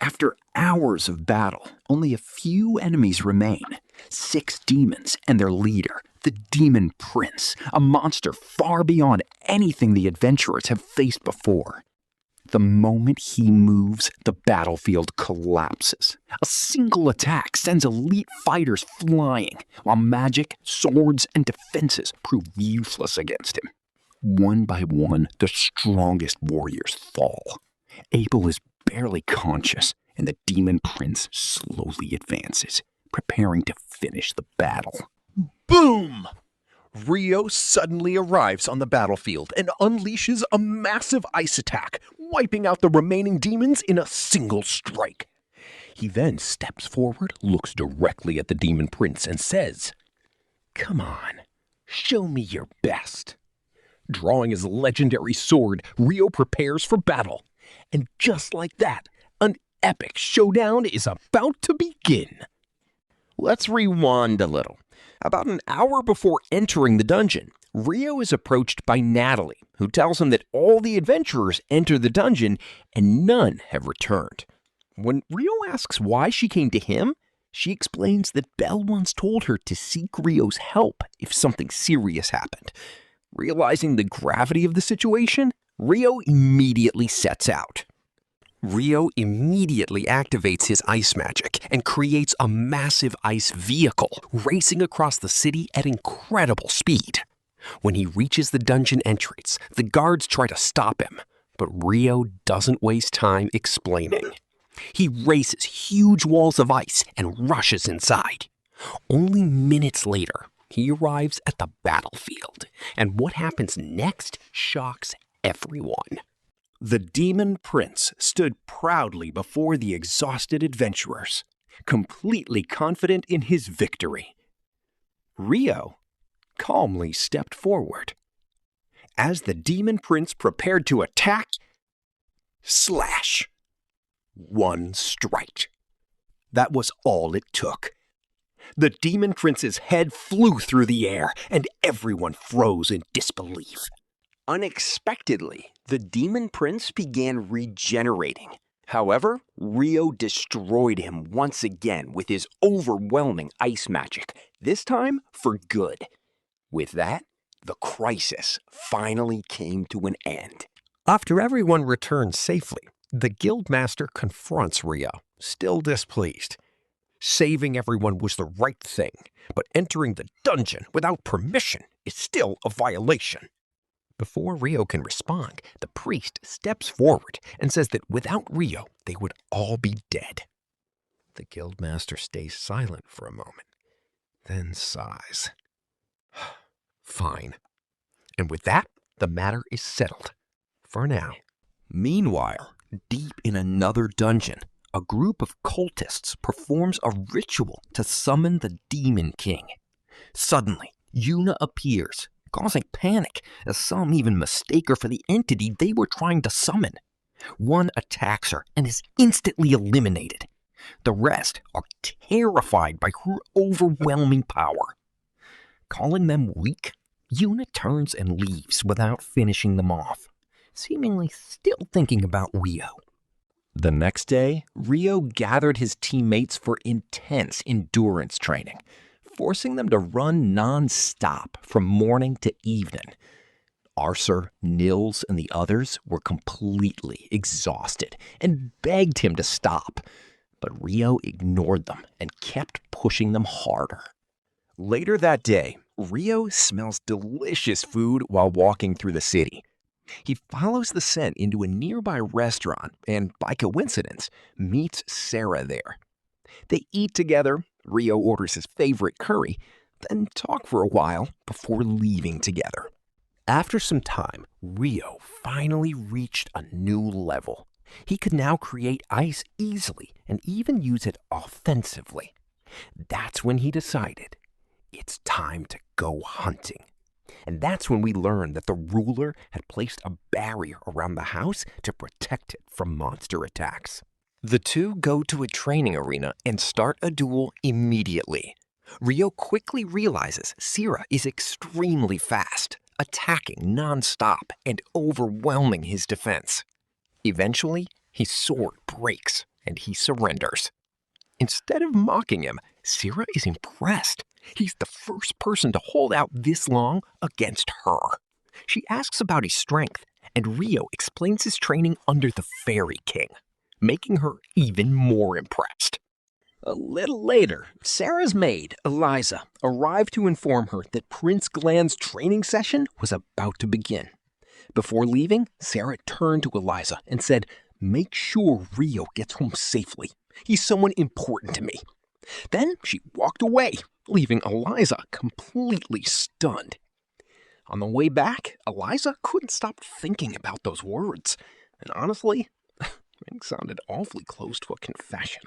After hours of battle, only a few enemies remain. 6 demons and their leader, the Demon Prince, a monster far beyond anything the adventurers have faced before. The moment he moves, the battlefield collapses. A single attack sends elite fighters flying, while magic, swords, and defenses prove useless against him. One by one, the strongest warriors fall. Abel is barely conscious, and the Demon Prince slowly advances, preparing to finish the battle. Boom! Rio suddenly arrives on the battlefield and unleashes a massive ice attack, wiping out the remaining demons in a single strike. He then steps forward, looks directly at the demon prince, and says, "Come on, show me your best." Drawing his legendary sword, Rio prepares for battle. And just like that, an epic showdown is about to begin. Let's rewind a little. About an hour before entering the dungeon, Rio is approached by Natalie, who tells him that all the adventurers enter the dungeon and none have returned. When Rio asks why she came to him, she explains that Belle once told her to seek Rio's help if something serious happened. Realizing the gravity of the situation, Rio immediately sets out. Rio immediately activates his ice magic and creates a massive ice vehicle, racing across the city at incredible speed. When he reaches the dungeon entrance, the guards try to stop him, but Rio doesn't waste time explaining. He races huge walls of ice and rushes inside. Only minutes later, he arrives at the battlefield, and what happens next shocks everyone. The Demon Prince stood proudly before the exhausted adventurers, completely confident in his victory. Rio calmly stepped forward. As the Demon Prince prepared to attack, slash! One strike. That was all it took. The Demon Prince's head flew through the air, and everyone froze in disbelief. Unexpectedly, the Demon Prince began regenerating. However, Rio destroyed him once again with his overwhelming ice magic, this time for good. With that, the crisis finally came to an end. After everyone returned safely, the Guildmaster confronts Rio, still displeased. Saving everyone was the right thing, but entering the dungeon without permission is still a violation. Before Rio can respond, the priest steps forward and says that without Rio, they would all be dead. The Guildmaster stays silent for a moment, then sighs. Fine. And with that, the matter is settled. For now. Meanwhile, deep in another dungeon, a group of cultists performs a ritual to summon the Demon King. Suddenly, Yuna appears, causing panic as some even mistake her for the entity they were trying to summon. One attacks her and is instantly eliminated. The rest are terrified by her overwhelming power. Calling them weak, Yuna turns and leaves without finishing them off, seemingly still thinking about Rio. The next day, Rio gathered his teammates for intense endurance training, forcing them to run non-stop from morning to evening. Arcer, Nils, and the others were completely exhausted and begged him to stop, but Rio ignored them and kept pushing them harder. Later that day, Rio smells delicious food while walking through the city. He follows the scent into a nearby restaurant and, by coincidence, meets Sarah there. They eat together, Rio orders his favorite curry, then talk for a while before leaving together. After some time, Rio finally reached a new level. He could now create ice easily and even use it offensively. That's when he decided it's time to go hunting. And that's when we learned that the ruler had placed a barrier around the house to protect it from monster attacks. The two go to a training arena and start a duel immediately. Rio quickly realizes Sira is extremely fast, attacking non-stop and overwhelming his defense. Eventually, his sword breaks and he surrenders. Instead of mocking him, Sira is impressed. He's the first person to hold out this long against her. She asks about his strength, and Rio explains his training under the Fairy King, making her even more impressed. A little later, Sarah's maid, Eliza, arrived to inform her that Prince Glan's training session was about to begin. Before leaving, Sarah turned to Eliza and said, "Make sure Rio gets home safely. He's someone important to me." Then she walked away, leaving Eliza completely stunned. On the way back, Eliza couldn't stop thinking about those words. And honestly, it sounded awfully close to a confession.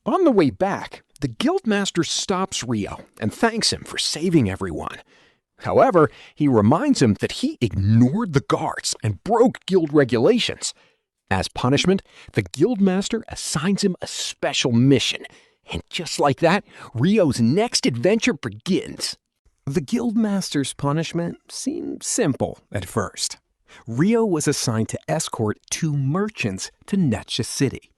On the way back, the guildmaster stops Rio and thanks him for saving everyone. However, he reminds him that he ignored the guards and broke guild regulations. As punishment, the guildmaster assigns him a special mission, and just like that, Rio's next adventure begins. The guildmaster's punishment seemed simple at first. Rio was assigned to escort 2 merchants to Netsha City.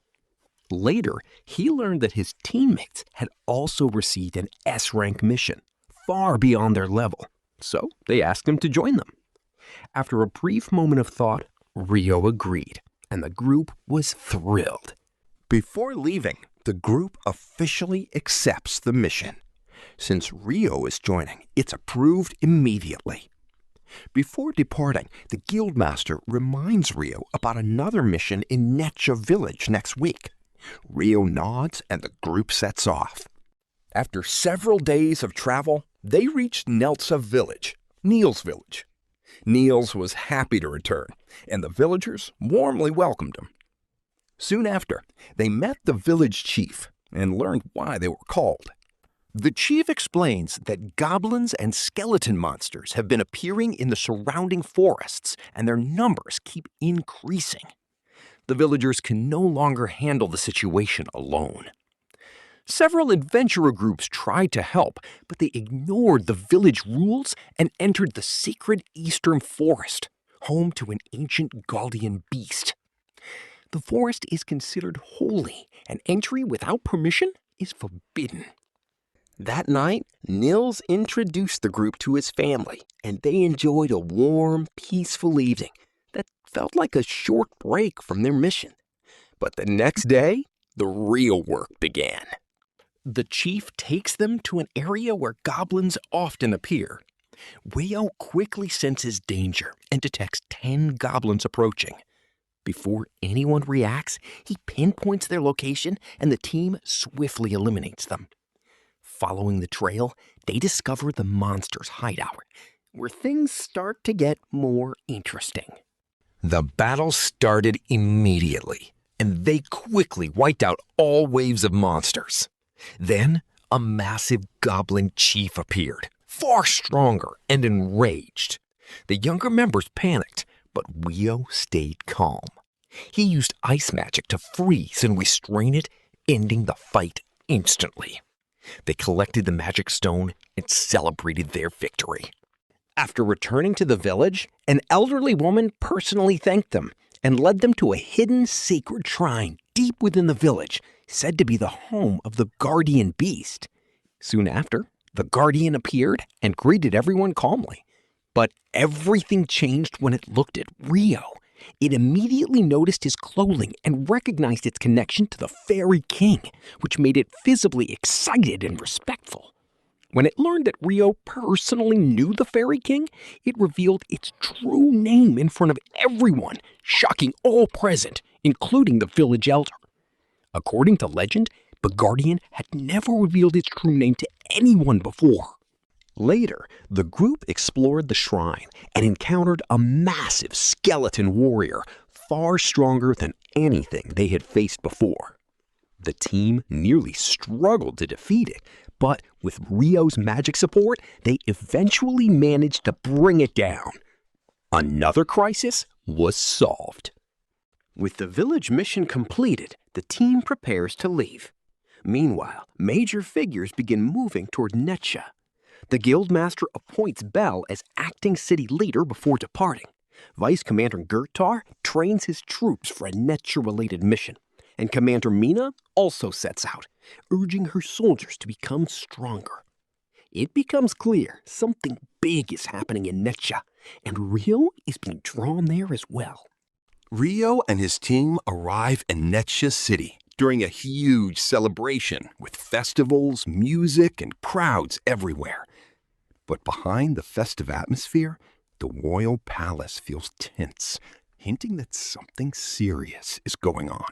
Later, he learned that his teammates had also received an S-rank mission, far beyond their level, so they asked him to join them. After a brief moment of thought, Rio agreed, and the group was thrilled. Before leaving, the group officially accepts the mission. Since Rio is joining, it's approved immediately. Before departing, the guildmaster reminds Rio about another mission in Netsha village next week. Rio nods and the group sets off. After several days of travel, they reached Netsha village, Niels' village. Niels was happy to return, and the villagers warmly welcomed him. Soon after, they met the village chief and learned why they were called. The chief explains that goblins and skeleton monsters have been appearing in the surrounding forests, and their numbers keep increasing. The villagers can no longer handle the situation alone. Several adventurer groups tried to help, but they ignored the village rules and entered the sacred eastern forest, home to an ancient Galdian beast. The forest is considered holy, and entry without permission is forbidden. That night, Nils introduced the group to his family, and they enjoyed a warm, peaceful evening that felt like a short break from their mission. But the next day, the real work began. The chief takes them to an area where goblins often appear. Rio quickly senses danger and detects 10 goblins approaching. Before anyone reacts, he pinpoints their location and the team swiftly eliminates them. Following the trail, they discover the monster's hideout, where things start to get more interesting. The battle started immediately, and they quickly wiped out all waves of monsters. Then, a massive goblin chief appeared, far stronger and enraged. The younger members panicked, but Rio stayed calm. He used ice magic to freeze and restrain it, ending the fight instantly. They collected the magic stone and celebrated their victory. After returning to the village, an elderly woman personally thanked them and led them to a hidden sacred shrine deep within the village, said to be the home of the guardian beast. Soon after, the guardian appeared and greeted everyone calmly. But everything changed when it looked at Rio. It immediately noticed his clothing and recognized its connection to the Fairy King, which made it visibly excited and respectful. When it learned that Rio personally knew the Fairy King, it revealed its true name in front of everyone, shocking all present, including the village elder. According to legend, the Guardian had never revealed its true name to anyone before. Later, the group explored the shrine and encountered a massive skeleton warrior, far stronger than anything they had faced before. The team nearly struggled to defeat it, but with Rio's magic support, they eventually managed to bring it down. Another crisis was solved. With the village mission completed, the team prepares to leave. Meanwhile, major figures begin moving toward Netsha. The guildmaster appoints Bell as acting city leader before departing. Vice Commander Gertar trains his troops for a Netsha-related mission, and Commander Mina also sets out, urging her soldiers to become stronger. It becomes clear something big is happening in Netsha, and Rio is being drawn there as well. Rio and his team arrive in Netsha City during a huge celebration with festivals, music, and crowds everywhere. But behind the festive atmosphere, the royal palace feels tense, hinting that something serious is going on.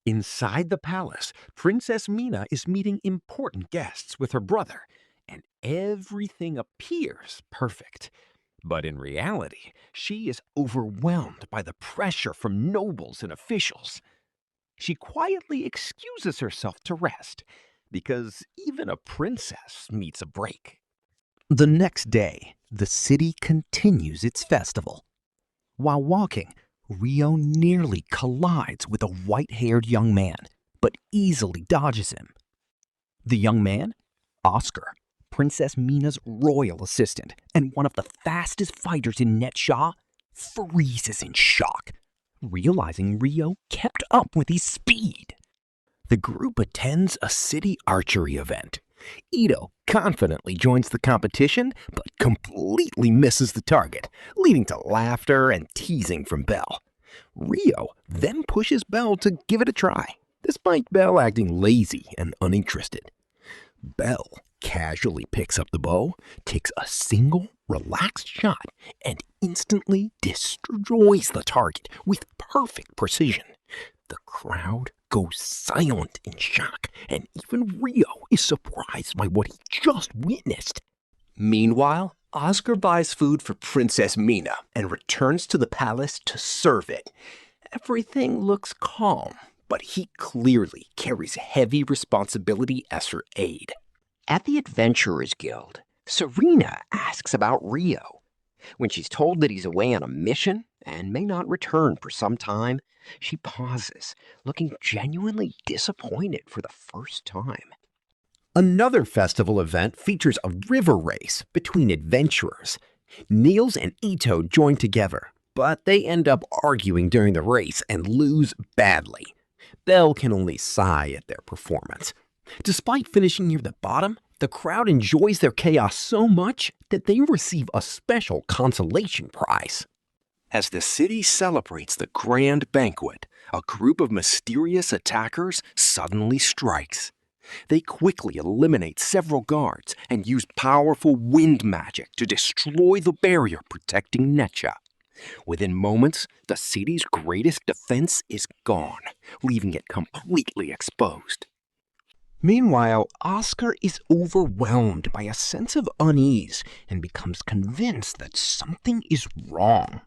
Inside the palace, Princess Mina is meeting important guests with her brother, and everything appears perfect. But in reality, she is overwhelmed by the pressure from nobles and officials. She quietly excuses herself to rest, because even a princess needs a break. The next day, the city continues its festival. While walking, Rio nearly collides with a white-haired young man, but easily dodges him. The young man? Oscar, Princess Mina's royal assistant and one of the fastest fighters in Netsha, freezes in shock, realizing Rio kept up with his speed. The group attends a city archery event. Ito confidently joins the competition, but completely misses the target, leading to laughter and teasing from Belle. Rio then pushes Belle to give it a try, despite Belle acting lazy and uninterested. Belle casually picks up the bow, takes a single, relaxed shot, and instantly destroys the target with perfect precision. The crowd goes silent in shock, and even Rio is surprised by what he just witnessed. Meanwhile, Oscar buys food for Princess Mina and returns to the palace to serve it. Everything looks calm, but he clearly carries heavy responsibility as her aide. At the Adventurers Guild, Serena asks about Rio. When she's told that he's away on a mission and may not return for some time, she pauses, looking genuinely disappointed for the first time. Another festival event features a river race between adventurers. Niels and Ito join together, but they end up arguing during the race and lose badly. Belle can only sigh at their performance. Despite finishing near the bottom, the crowd enjoys their chaos so much that they receive a special consolation prize. As the city celebrates the grand banquet, a group of mysterious attackers suddenly strikes. They quickly eliminate several guards and use powerful wind magic to destroy the barrier protecting Netsha. Within moments, the city's greatest defense is gone, leaving it completely exposed. Meanwhile, Oscar is overwhelmed by a sense of unease and becomes convinced that something is wrong.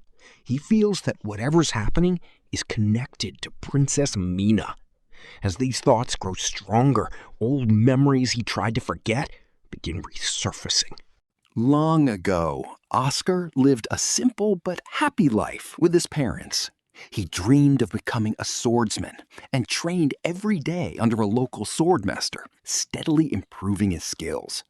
He feels that whatever's happening is connected to Princess Mina. As these thoughts grow stronger, old memories he tried to forget begin resurfacing. Long ago, Oscar lived a simple but happy life with his parents. He dreamed of becoming a swordsman and trained every day under a local swordmaster, steadily improving his skills.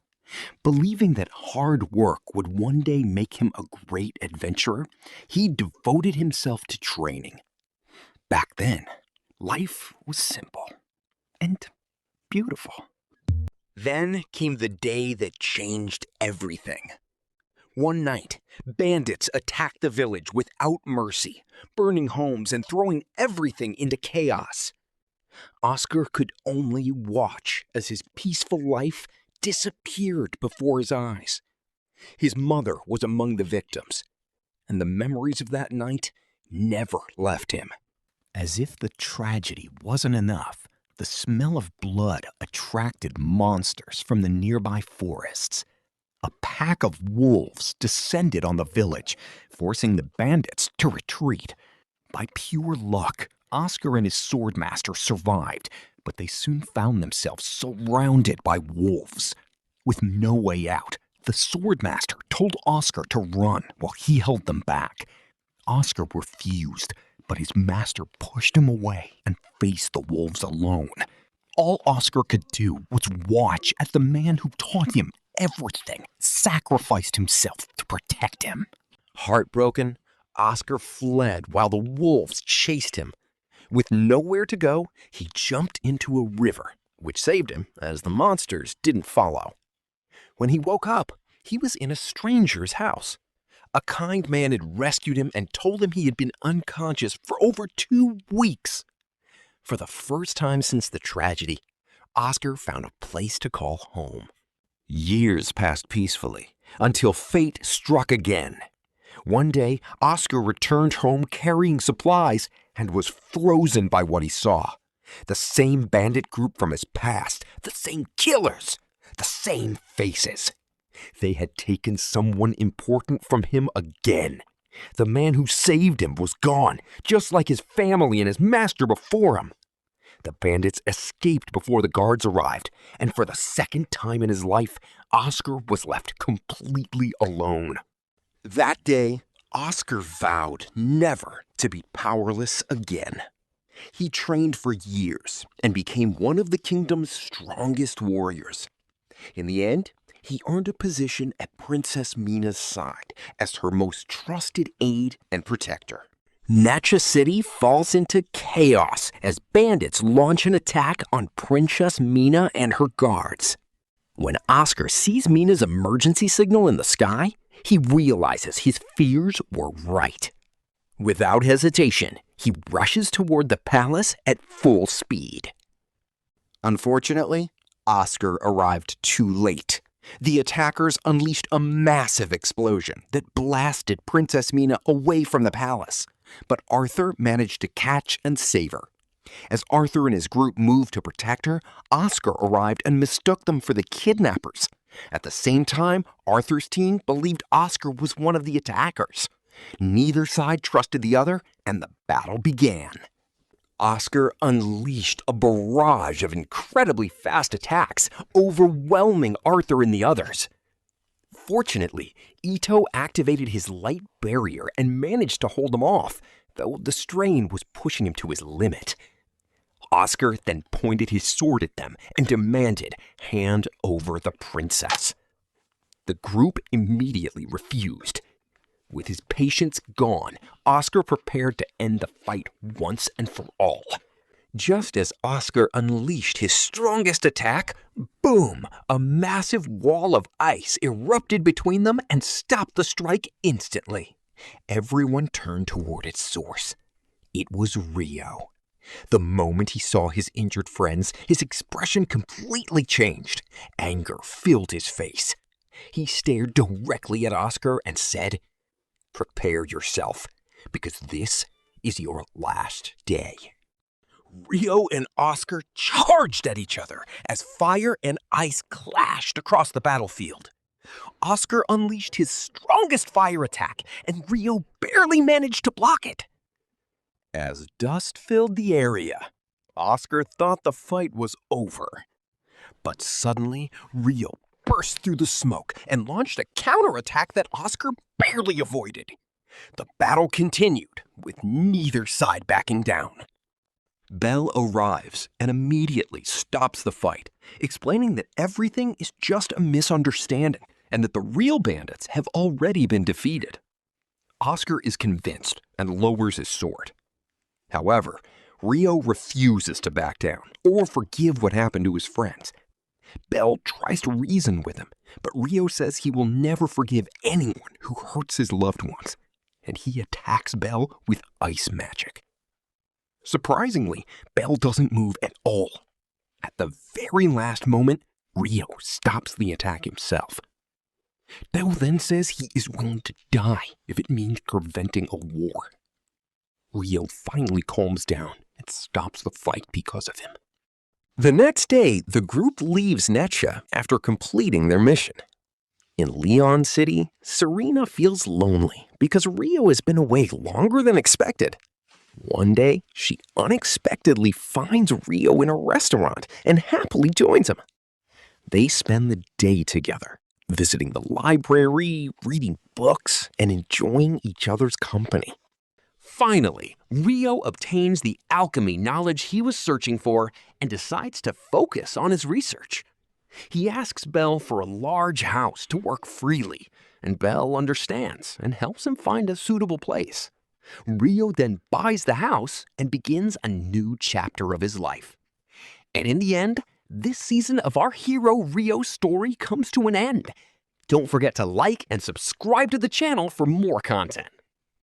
Believing that hard work would one day make him a great adventurer, he devoted himself to training. Back then, life was simple and beautiful. Then came the day that changed everything. One night, bandits attacked the village without mercy, burning homes and throwing everything into chaos. Oscar could only watch as his peaceful life disappeared before his eyes. His mother was among the victims, and the memories of that night never left him. As if the tragedy wasn't enough, the smell of blood attracted monsters from the nearby forests. A pack of wolves descended on the village, forcing the bandits to retreat. By pure luck, Oscar and his swordmaster survived, but they soon found themselves surrounded by wolves. With no way out, the swordmaster told Oscar to run while he held them back. Oscar refused, but his master pushed him away and faced the wolves alone. All Oscar could do was watch as the man who taught him everything sacrificed himself to protect him. Heartbroken, Oscar fled while the wolves chased him. With nowhere to go, he jumped into a river, which saved him as the monsters didn't follow. When he woke up, he was in a stranger's house. A kind man had rescued him and told him he had been unconscious for over 2 weeks. For the first time since the tragedy, Oscar found a place to call home. Years passed peacefully until fate struck again. One day, Oscar returned home carrying supplies and was frozen by what he saw. The same bandit group from his past, the same killers, the same faces. They had taken someone important from him again. The man who saved him was gone, just like his family and his master before him. The bandits escaped before the guards arrived, and for the second time in his life, Oscar was left completely alone. That day, Oscar vowed never to be powerless again. He trained for years and became one of the kingdom's strongest warriors. In the end, he earned a position at Princess Mina's side as her most trusted aide and protector. Netsha City falls into chaos as bandits launch an attack on Princess Mina and her guards. When Oscar sees Mina's emergency signal in the sky, he realizes his fears were right. Without hesitation, he rushes toward the palace at full speed. Unfortunately, Oscar arrived too late. The attackers unleashed a massive explosion that blasted Princess Mina away from the palace, but Arthur managed to catch and save her. As Arthur and his group moved to protect her, Oscar arrived and mistook them for the kidnappers. At the same time, Arthur's team believed Oscar was one of the attackers. Neither side trusted the other, and the battle began. Oscar unleashed a barrage of incredibly fast attacks, overwhelming Arthur and the others. Fortunately, Ito activated his light barrier and managed to hold him off, though the strain was pushing him to his limit. Oscar then pointed his sword at them and demanded, "Hand over the princess." The group immediately refused. With his patience gone, Oscar prepared to end the fight once and for all. Just as Oscar unleashed his strongest attack, boom! A massive wall of ice erupted between them and stopped the strike instantly. Everyone turned toward its source. It was Rio. The moment he saw his injured friends, his expression completely changed. Anger filled his face. He stared directly at Oscar and said, "Prepare yourself, because this is your last day." Rio and Oscar charged at each other as fire and ice clashed across the battlefield. Oscar unleashed his strongest fire attack, and Rio barely managed to block it. As dust filled the area, Oscar thought the fight was over. But suddenly, Rio burst through the smoke and launched a counterattack that Oscar barely avoided. The battle continued, with neither side backing down. Belle arrives and immediately stops the fight, explaining that everything is just a misunderstanding and that the real bandits have already been defeated. Oscar is convinced and lowers his sword. However, Rio refuses to back down or forgive what happened to his friends. Belle tries to reason with him, but Rio says he will never forgive anyone who hurts his loved ones, and he attacks Belle with ice magic. Surprisingly, Belle doesn't move at all. At the very last moment, Rio stops the attack himself. Belle then says he is willing to die if it means preventing a war. Rio finally calms down and stops the fight because of him. The next day, the group leaves Netsha after completing their mission. In Leon City, Serena feels lonely because Rio has been away longer than expected. One day, she unexpectedly finds Rio in a restaurant and happily joins him. They spend the day together, visiting the library, reading books, and enjoying each other's company. Finally, Rio obtains the alchemy knowledge he was searching for and decides to focus on his research. He asks Belle for a large house to work freely, and Belle understands and helps him find a suitable place. Rio then buys the house and begins a new chapter of his life. And in the end, this season of our hero Rio's story comes to an end. Don't forget to like and subscribe to the channel for more content.